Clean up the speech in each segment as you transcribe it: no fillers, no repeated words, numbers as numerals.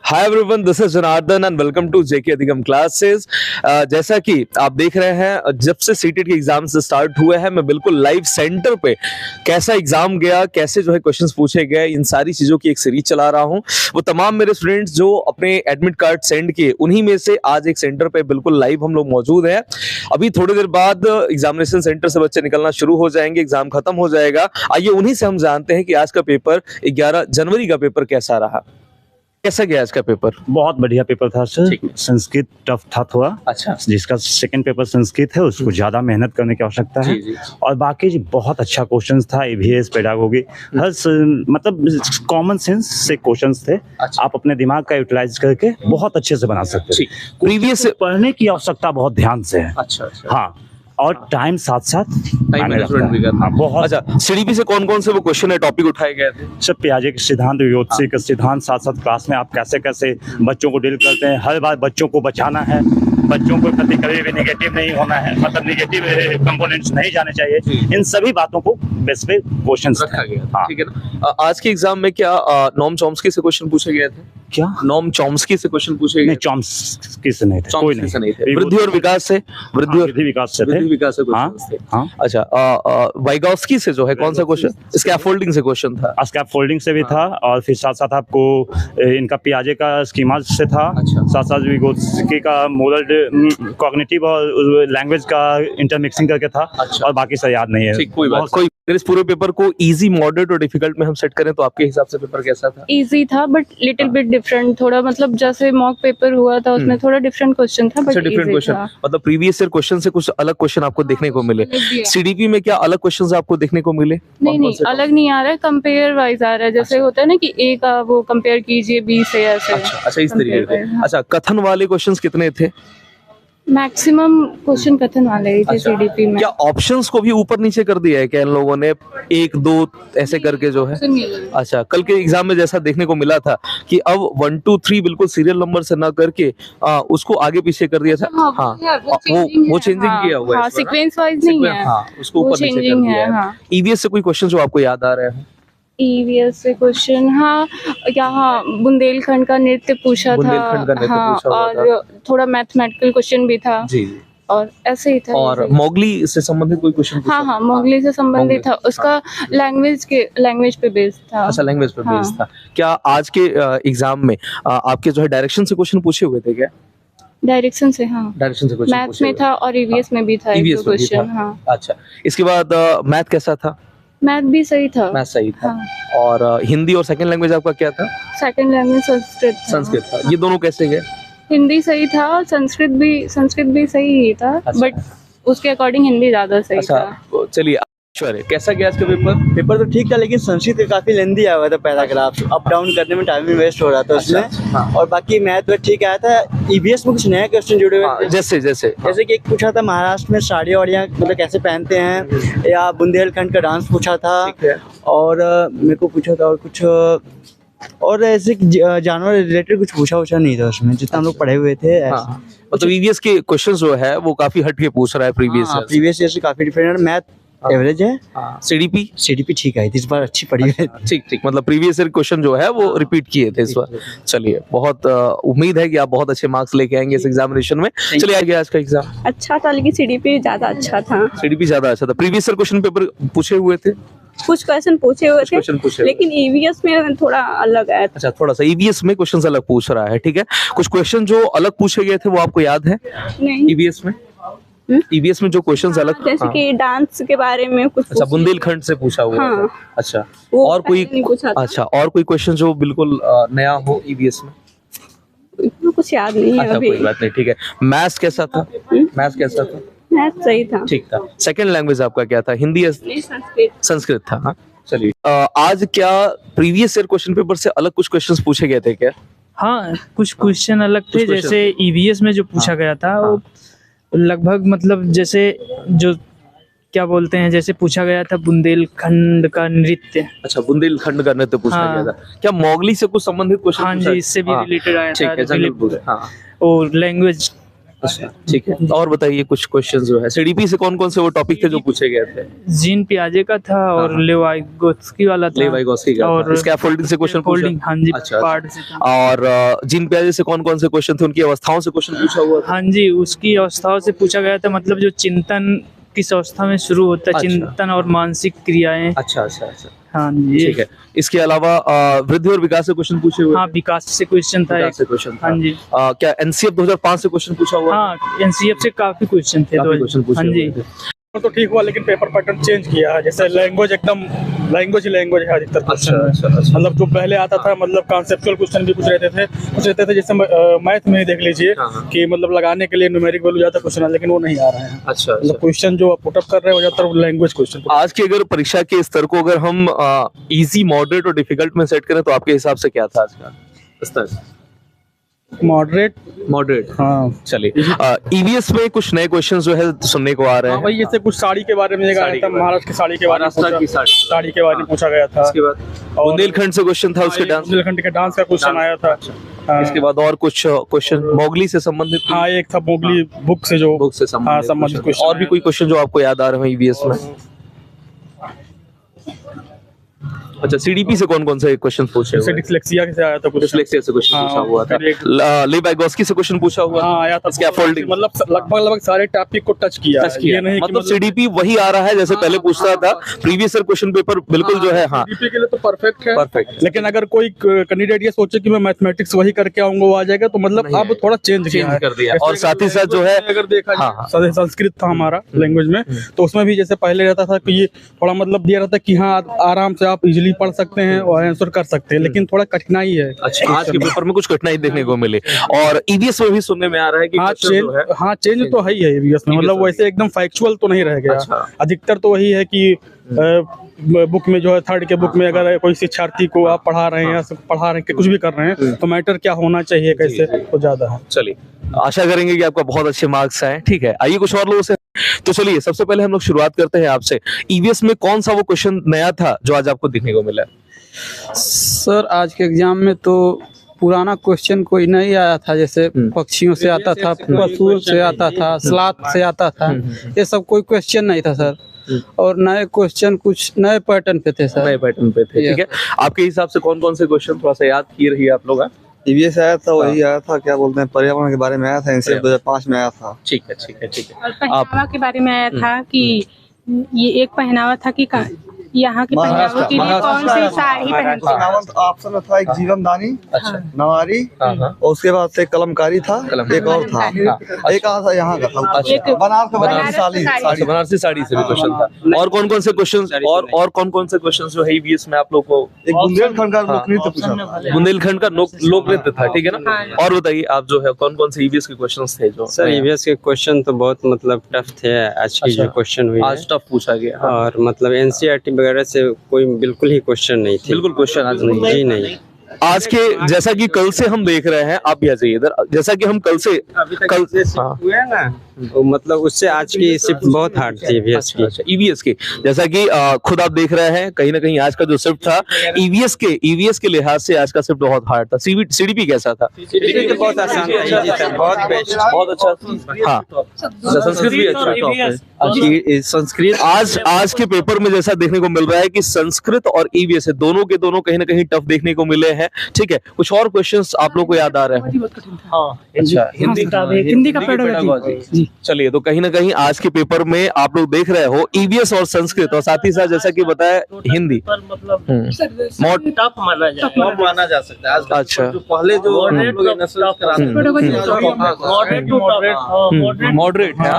Hi everyone, this is Janardan and welcome to JK Adhigam classes. जैसा कि आप देख रहे हैं, जब से सीटेट के एग्जाम से स्टार्ट हुए हैं, मैं बिल्कुल लाइव सेंटर पे कैसा एग्जाम गया, कैसे जो है क्वेश्चंस पूछे गए, इन सारी चीजों की एक सीरीज चला रहा हूं। वो तमाम मेरे स्टूडेंट्स जो अपने एडमिट कार्ड सेंड किए, उन्हीं में से आज एक सेंटर पे बिल्कुल लाइव हम लोग मौजूद हैं। अभी थोड़ी देर बाद एग्जामिनेशन सेंटर से बच्चे निकलना शुरू हो जाएंगे, एग्जाम खत्म हो जाएगा। आइए उन्हीं से हम जानते हैं कि आज का पेपर 11 जनवरी का पेपर कैसा रहा। कैसा गया आज का पेपर? बहुत बढ़िया पेपर था सर। संस्कृत टफ था थोड़ा। अच्छा। जिसका सेकंड पेपर संस्कृत है उसको ज्यादा मेहनत करने की आवश्यकता है। जी। और बाकी जी बहुत अच्छा क्वेश्चंस था। ईवीएस पेडागोगी हर मतलब कॉमन सेंस से क्वेश्चंस थे। अच्छा। आप अपने दिमाग का यूटिलाइज करके बहुत अच्छे से बना सकते हैं। प्रीवियस पढ़ने की आवश्यकता बहुत ध्यान से है। अच्छा। हाँ, और टाइम साथ साथ टाइम मैनेजमेंट भी करना। बहुत अच्छा, सीडीपी से कौन कौन से वो क्वेश्चन है, टॉपिक उठाए गए थे? सर पियाजे के सिद्धांत, वियोत्सी का सिद्धांत, साथ साथ क्लास में आप कैसे कैसे बच्चों को डील करते हैं। हर बार बच्चों को बचाना है, बच्चों को प्रति कभी भी नेगेटिव नहीं होना है, मतलब नेगेटिव कंपोनेंट्स नहीं जाने चाहिए। इन सभी बातों को बेस पे क्वेश्चंस रखा गया, ठीक है ना। आज के एग्जाम में क्या नॉम चॉम्स्की से क्वेश्चन पूछे गए थे? क्या नॉम चॉम्स्की से क्वेश्चन पूछे गए? चॉम्स्की से नहीं थे, कोई नहीं थे। वृद्धि और विकास से, वृद्धि विकास से थे। विकास से क्वेश्चन थे। हाँ। अच्छा, वाइगॉस्की से जो है कौन सा क्वेश्चन? स्कैफोल्डिंग से क्वेश्चन था। स्कैफोल्डिंग से भी था, और फिर साथ साथ आपको इनका पियाजे का स्कीमा से था। अच्छा। साथ साथ विगोत्स्की का मोरल कॉग्निटिव और लैंग्वेज का इंटरमिक्सिंग करके था। अच्छा। और बाकी सर याद नहीं है। ठीक, कोई बात। कोई इस पूरे पेपर को इजी, मॉडरेट और डिफिकल्ट में हम सेट करें तो आपके हिसाब से पेपर कैसा था? इजी था बट लिटिल बिट डिफरेंट, थोड़ा मतलब जैसे मॉक पेपर हुआ था उसमें थोड़ा डिफरेंट क्वेश्चन था, बट डिफरेंट क्वेश्चन, मतलब प्रीवियस ईयर क्वेश्चन से कुछ अलग क्वेश्चन आपको देखने को मिले। सीडीपी में क्या अलग क्वेश्चंस आपको देखने को मिले? नहीं, अलग नहीं आ रहा है, कंपेयर वाइज आ रहा है। जैसे होता है ना कि ए का वो कंपेयर कीजिए बी से, ऐसे। अच्छा, इस तरीके से। अच्छा, कथन वाले क्वेश्चंस कितने थे? मैक्सिमम क्वेश्चन कथन वाले ही थे सीडीपी में। क्या ऑप्शंस को भी ऊपर नीचे कर दिया है क्या इन लोगों ने, 1 2 ऐसे करके जो है? अच्छा, कल के एग्जाम में जैसा देखने को मिला था कि अब 1 2 3 बिल्कुल सीरियल नंबर से ना करके उसको आगे पीछे कर दिया था। हाँ, वो चेंजिंग किया हुआ है, सीक्वेंस वाइज नहीं है। हाँ, उसको ऊपर नीचे कर दिया है। ईवीएस से कोई क्वेश्चन जो आपको याद आ रहे हैं? ईवीएस से क्वेश्चन, हाँ, यहाँ बुंदेलखंड का नृत्य पूछा था। हाँ, और थोड़ा मैथमेटिकल क्वेश्चन भी था। जी। और ऐसे ही था। और मोगली से संबंधित कोई क्वेश्चन? हाँ, मोगली से संबंधित था। उसका लैंग्वेज पे बेस्ड था। अच्छा, लैंग्वेज पे बेस्ड था। क्या आज के एग्जाम में आपके जो है डायरेक्शन से क्वेश्चन पूछे हुए थे क्या? डायरेक्शन से, हाँ। डायरेक्शन से क्वेश्चन मैथ्स में था और ईवीएस में भी था एक क्वेश्चन। हाँ। अच्छा, इसके बाद मैथ कैसा था? मैथ भी सही था। मैथ सही था। हाँ। और हिंदी और सेकंड लैंग्वेज आपका क्या था? सेकंड लैंग्वेज संस्कृत था। ये दोनों कैसे गए? हिंदी सही था, संस्कृत भी सही ही था। अच्छा। बट उसके अकॉर्डिंग हिंदी ज्यादा सही था। अच्छा, चलिए, कैसा गया आज का पेपर? पेपर तो ठीक था, लेकिन संस्कृत काफी लेंदी आया हुआ था। पैराग्राफ अप डाउन करने में टाइम भी वेस्ट हो रहा था उसमें। हाँ। और बाकी मैथ तो ठीक आया था। ईवीएस में कुछ नया क्वेश्चन जुड़े हुए थे। जैसे कि एक पूछा था महाराष्ट्र में साड़ी और यहाँ मतलब कैसे पहनते हैं, या बुंदेलखंड का डांस पूछा था। और मेरे को पूछा था और कुछ और ऐसे जानवर रिलेटेड कुछ पूछा नहीं था उसमें, जितना हम लोग पढ़े हुए थे। मतलब ईवीएस के क्वेश्चंस जो है वो काफी हट के पूछ रहा है प्रीवियस ईयर से काफी डिफरेंट। मैथ एवरेज है। सीडीपी ठीक आई थी इस बार, अच्छी पड़ी है। ठीक, मतलब प्रीवियस ईयर क्वेश्चन जो है वो रिपीट किए थे इस बार। चलिए, बहुत उम्मीद है कि आप बहुत अच्छे मार्क्स लेके आएंगे इस एग्जामिनेशन में। चलिए, आगे आज का एग्जाम अच्छा था, लेकिन सीडीपी ज्यादा अच्छा था। प्रीवियस ईयर क्वेश्चन पेपर पूछे हुए थे, कुछ क्वेश्चन पूछे हुए थे, लेकिन ईवीएस में थोड़ा अलग है। अच्छा, थोड़ा सा ईवीएस में क्वेश्चन अलग पूछ रहा है, ठीक है। कुछ क्वेश्चन जो अलग पूछे गए थे वो आपको याद है? नहीं। ईवीएस में ईवीएस में जो क्वेश्चंस अलग, जैसे कि डांस के बारे में कुछ। अच्छा, बुंदेलखंड से पूछा हुआ है। अच्छा, और कोई क्वेश्चन जो बिल्कुल नया हो ईवीएस में? कुछ याद नहीं है अभी। कोई बात नहीं, ठीक है। मैथ्स कैसा था? मैथ सही था। ठीक था। सेकंड लैंग्वेज आपका क्या था? हिंदी? संस्कृत था। हाँ, चलिए, आज क्या प्रीवियस ईयर क्वेश्चन पेपर से अलग कुछ क्वेश्चंस पूछे गए थे क्या? हाँ, कुछ क्वेश्चन अलग थे। जैसे ईवीएस में जो पूछा गया था वो लगभग, मतलब जैसे जो क्या बोलते हैं, जैसे पूछा गया था बुंदेलखंड का नृत्य। अच्छा, बुंदेलखंड का नृत्य पूछा गया था। क्या मोगली से कुछ संबंधित क्वेश्चन? हाँ जी, इससे भी रिलेटेड आया था। और लैंग्वेज अच्छा, ठीक है। और बताइए कुछ क्वेश्चन जो है सीडीपी से कौन कौन से वो टॉपिक थे जो पूछे गए थे? जीन पियाजे का था और लेवाइगोत्स्की वाला था। लेवाइगोस्की का और स्कैफोल्डिंग से क्वेश्चन फोल्डिंग, हाँ जी, अच्छा, पार्ट से था। और जीन पियाजे से कौन कौन से क्वेश्चन थे? उनकी अवस्थाओं से क्वेश्चन पूछा हुआ था? हाँ जी, उसकी अवस्थाओं से पूछा गया था, मतलब जो चिंतन किस अवस्था में शुरू होता है, अच्छा। चिंतन और मानसिक क्रियाएं। अच्छा अच्छा अच्छा, हाँ जी, ठीक है। इसके अलावा वृद्धि और विकास से क्वेश्चन पूछे हुए? हाँ, विकास से क्वेश्चन था विकास एक। से क्वेश्चन था। हाँ जी, क्या एनसीएफ 2005 से क्वेश्चन पूछा हुआ? हाँ, एनसीएफ से काफी क्वेश्चन थे। काफी क्वेश्चन पूछे हाँ हुए जी, थे। तो ठीक हुआ, लेकिन पेपर पैटर्न चेंज किया है। जैसे लैंग्वेज एकदम लैंग्वेज है अधिकतर क्वेश्चन में। अच्छा, अच्छा। मतलब जो पहले आता था, मतलब कॉन्सेप्चुअल क्वेश्चन भी कुछ रहते थे जैसे मैथ में ही देख लीजिए हाँ, हाँ। कि मतलब लगाने के लिए न्यूमेरिक वैल्यू ज्यादा क्वेश्चन है, लेकिन वो नहीं आ रहे हैं। अच्छा, मतलब क्वेश्चन जो पुट अप कर रहे हैं वो ज्यादातर लैंग्वेज क्वेश्चन। आज की अगर परीक्षा के स्तर को अगर हम इजी, मॉडरेट और डिफिकल्ट में सेट करें तो आपके हिसाब से क्या था आज का स्तर? मॉडरेट। मॉडरेट, हाँ, चलिए। ईवीएस में कुछ नए क्वेश्चन जो है सुनने को आ रहे हाँ हैं। भाई, जैसे कुछ साड़ी के बारे में साड़ी आया के था, बारे में। महाराष्ट्र की साड़ी के बारे में महाराष्ट्र की पूछा, साड़ी। साड़ी के बारे में पूछा गया था। इसके बाद और बुंदेलखंड से क्वेश्चन था, उसके डांस। बुंदेलखंड के डांस का क्वेश्चन आया था। हाँ। इसके बाद और कुछ क्वेश्चन मोगली से संबंधित? हाँ, एक था मोगली बुक से जो बुक से हाँ, संबंधित क्वेश्चन। और भी कोई क्वेश्चन जो आपको याद आ रहे हो ईवीएस में? अच्छा, सीडीपी से कौन कौन से क्वेश्चन पूछे जैसे हुए? डिस्लेक्सिया से आया था कुछ। डिस्लेक्सिया से क्वेश्चन हाँ, पूछा हुआ था। फिर एक- लेवाइगोस्की से क्वेश्चन पूछा हुआ? हाँ, आया था। स्कैफोल्डिंग, मतलब लगभग सारे टॉपिक को टच किया है। ये नहीं कि मतलब सीडीपी वही आ रहा है जैसे पहले पूछता था। प्रीवियस ईयर क्वेश्चन पेपर बिल्कुल जो है, हाँ, CDP के लिए तो परफेक्ट है। परफेक्ट। लेकिन अगर कोई कैंडिडेट ये सोचे कि मैं मैथमेटिक्स वही करके आऊंगा, वो आ जाएगा, तो मतलब नहीं अब थोड़ा चेंज किया है। कर दिया। जैसे और साथ ही साथ जो है, अगर देखा हाँ, जाए, संस्कृत था हमारा लैंग्वेज में, तो उसमें भी जैसे पहले रहता था कि ये थोड़ा मतलब दिया रहता कि हाँ आराम से आप इजीली पढ़ सकते हैं और आंसर कर सकते हैं, लेकिन थोड़ा कठिनाई है। अच्छा, आज के पेपर में कुछ कठिनाई देखने को मिले। और ईवीएस में भी सुनने में आ रहा है कि क्वेश्चन जो है, हाँ, चेंज तो है ही है EVS में। मतलब वैसे एकदम फैक्चुअल तो नहीं रह गया। अच्छा। अधिकतर तो वही है कि बुक में जो है, थर्ड के बुक में अगर कोई शिक्षार्थी को आप पढ़ा रहे हैं या पढ़ा रहे हैं, कुछ भी कर रहे हैं, तो मैटर क्या होना चाहिए, कैसे, तो ज्यादा है। चलिए, आशा करेंगे कि आपका बहुत अच्छे मार्क्स आए। ठीक है, आइए कुछ और लोगों से। तो चलिए, सबसे पहले हम लोग शुरुआत करते हैं आपसे। ईवीएस में कौन सा वो क्वेश्चन नया था जो आज आपको देखने को मिला? सर, आज के एग्जाम में तो पुराना क्वेश्चन कोई नहीं आया था। जैसे पक्षियों से आता था, पशुओं से आता था, स्लाथ से आता था, ये सब कोई क्वेश्चन नहीं था सर। और नए क्वेश्चन कुछ नए पैटर्न पे थे सर। नए पैटर्न पे थे, ठीक है। आपके हिसाब से कौन कौन से क्वेश्चन थोड़ा सा याद किए रहिए आप लोग? ईवीएस आया था, वही आया था, क्या बोलते हैं, पर्यावरण के बारे में आया था, एनसीएफ 2005 में आया था। ठीक है, ठीक है, ठीक है। और पहनावा के बारे में आया था कि ये एक पहनावा था कि यहाँ की पहनावा के लिए कौन सी साड़ी पहनते हैं। ऑप्शन में था एक जीवनदानी, अच्छा, नवारी, हाँ, और उसके बाद से कलमकारी था, एक और था, एक था यहाँ का था, एक बनारस साड़ी। अच्छा, बनारसी साड़ी से भी क्वेश्चन था। और कौन कौन से क्वेश्चन, और कौन कौन से क्वेश्चन जो है ईवीएस में आप लोग को? एक बुंदेलखंड का लोकनृत्य पूछा था। बुंदेलखंड का लोक नृत्य था, ठीक है ना। और बताइए आप जो है कौन कौन से ईवीएस के क्वेश्चंस थे जो? सर, ईवीएस के क्वेश्चन तो बहुत मतलब टफ थे आज की जो क्वेश्चन हुई आज टफ पूछा गया। और मतलब एनसीईआरटी वगैरह से कोई बिल्कुल ही क्वेश्चन नहीं थे। बिल्कुल क्वेश्चन आज नहीं, जी नहीं। आज के जैसा कि कल से हम देख रहे हैं, आप भी आ जाइए इधर। जैसा कि हम कल से हुए ना, तो मतलब उससे आज की शिफ्ट बहुत हार्ड थी ईवीएस की। अच्छा, ईवीएस की, जैसा कि खुद आप देख रहे हैं, कहीं ना कहीं आज का जो शिफ्ट था ईवीएस के लिहाज से आज का शिफ्ट बहुत हार्ड था। सीडीपी कैसा था? सीडीपी तो बहुत आसान था, इजी था, बहुत बेस्ट, बहुत अच्छा। हाँ, संस्कृत भी अच्छा। संस्कृत आज के पेपर में जैसा देखने को मिल रहा है कि संस्कृत और ईवीएस दोनों के दोनों कहीं ना कहीं टफ देखने को मिले हैं। ठीक है, कुछ और क्वेश्चंस आप लोग को याद आ रहे हैं? अच्छा, हिंदी का पेडागोजी। चलिए, तो कहीं ना कहीं आज के पेपर में आप लोग देख रहे हो ईवीएस और संस्कृत, और साथ ही साथ जैसा कि बताया हिंदी टफ माना जा सकता है। आज अच्छा, जो पहले जो मॉडरेट है।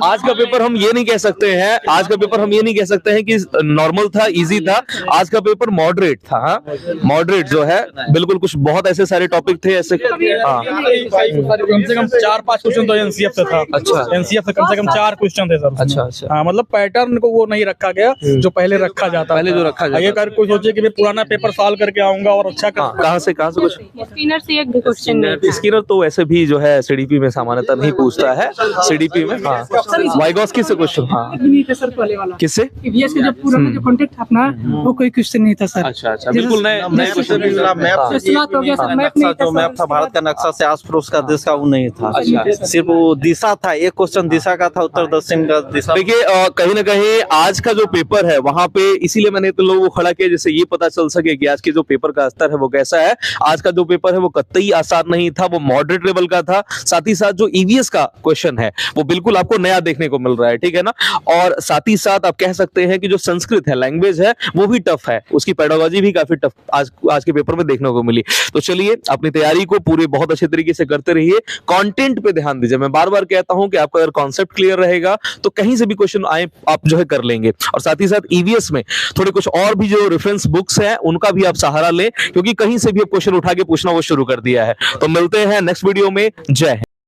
आज का पेपर हम ये नहीं कह सकते हैं, आज का पेपर हम ये नहीं कह सकते हैं कि नॉर्मल था, इजी था। आज का पेपर मॉडरेट था। मॉडरेट जो है, बिल्कुल कुछ बहुत ऐसे सारे टॉपिक थे ऐसे। हाँ, कम से कम 4-5 क्वेश्चन तो एनसीएफ से था। अच्छा, एनसीएफ से कम 4 क्वेश्चन थे सर। अच्छा अच्छा, हाँ, मतलब पैटर्न को वो नहीं रखा गया जो पहले रखा जाता, पहले जो रखा जाता। ये कर कोई सोचे कि मैं पुराना पेपर सॉल्व करके आऊंगा और अच्छा कहाँ से कुछ स्पिनर से एक भी क्वेश्चन नहीं था। स्किनर तो वैसे भी जो है सीडीपी में सामान्यतः नहीं पूछता है। सीडीपी में हाँ, वाइगोस्की से क्वेश्चन। हाँ, नहीं था सर पहले वाला। किससे? ईवीएस का जो पुराना जो कंटेंट था अपना, वो कोई क्वेश्चन नहीं था सर। अच्छा अच्छा, बिल्कुल नए क्वेश्चन पूरा मैप शुरुआत हो गया सर, मैप नक्शा नहीं था जो मैप था भारत का नक्शा से आस पड़ोस का देश का वो नहीं था। सिर्फ वो दिशा था, एक क्वेश्चन दिशा का था, उत्तर दक्षिण का दिशा। देखिए कहीं ना कहीं आज का जो पेपर है वहां पे इसीलिए मैंने तो लोगों को खड़ा किया जिससे ये पता चल सके कि आज के जो पेपर का स्तर है वो कैसा है। आज का जो पेपर है वो कतई आसान नहीं था, वो मॉडरेट लेवल का था। साथ ही साथ जो ईवीएस का क्वेश्चन है वो बिल्कुल आपको नया देखने को मिल रहा है, ठीक है ना। और साथ ही साथ आप कह सकते हैं कि जो संस्कृत है, लैंग्वेज है, वो भी टफ है, उसकी पेडागोजी भी काफी टफ आज के पेपर में देखने को मिली। तो चलिए अपनी तैयारी को पूरे बहुत अच्छे तरीके से करते रहिए, कंटेंट पे ध्यान दीजिए। मैं बार बार कहता हूं कि आपका अगर कॉन्सेप्ट क्लियर रहेगा तो कहीं से भी क्वेश्चन आए आप जो है कर लेंगे। और साथ ही साथ ईवीएस में थोड़े कुछ और भी जो रेफरेंस बुक्स हैं उनका भी आप सहारा लें, क्योंकि कहीं से भी अब क्वेश्चन उठा के पूछना वो शुरू कर दिया है। तो मिलते हैं नेक्स्ट वीडियो में। जय हिंद।